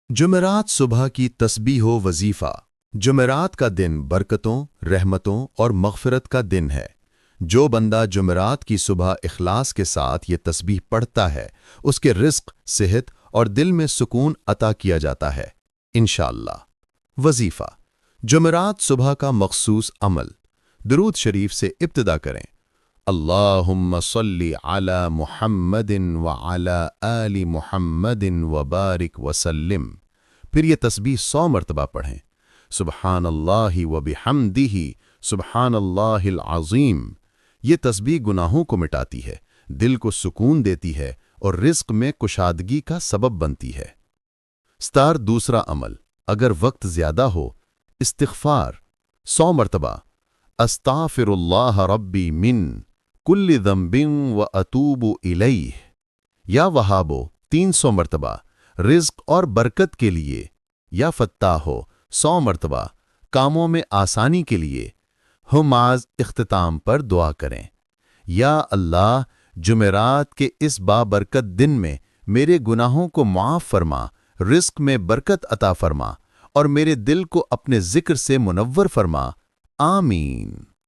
جمعرات صبح کی تسبیح و وظیفہ۔ جمعرات کا دن برکتوں، رحمتوں اور مغفرت کا دن ہے۔ جو بندہ جمعرات کی صبح اخلاص کے ساتھ یہ تسبیح پڑھتا ہے، اس کے رزق، صحت اور دل میں سکون عطا کیا جاتا ہے انشاءاللہ۔ وظیفہ۔ جمعرات صبح کا مخصوص عمل۔ درود شریف سے ابتدا کریں۔ اللہم صلی علی محمد وعلی آل محمد وبارک وسلم۔ پھر یہ تسبیح 100 مرتبہ پڑھیں۔ سبحان اللہ وبحمدہ، سبحان اللہ العظیم۔ یہ تسبیح گناہوں کو مٹاتی ہے، دل کو سکون دیتی ہے اور رزق میں کشادگی کا سبب بنتی ہے۔ دوسرا عمل، اگر وقت زیادہ ہو، استغفار 100 مرتبہ۔ استغفر اللہ ربی من کل ذنب واتوب الیہ۔ یا وہابو 300 مرتبہ، رزق اور برکت کے لیے۔ یا فتاحو 100 مرتبہ، کاموں میں آسانی کے لیے۔ ہماز اختتام پر دعا کریں۔ یا اللہ، جمعرات کے اس بابرکت دن میں میرے گناہوں کو معاف فرما، رزق میں برکت عطا فرما اور میرے دل کو اپنے ذکر سے منور فرما۔ آمین۔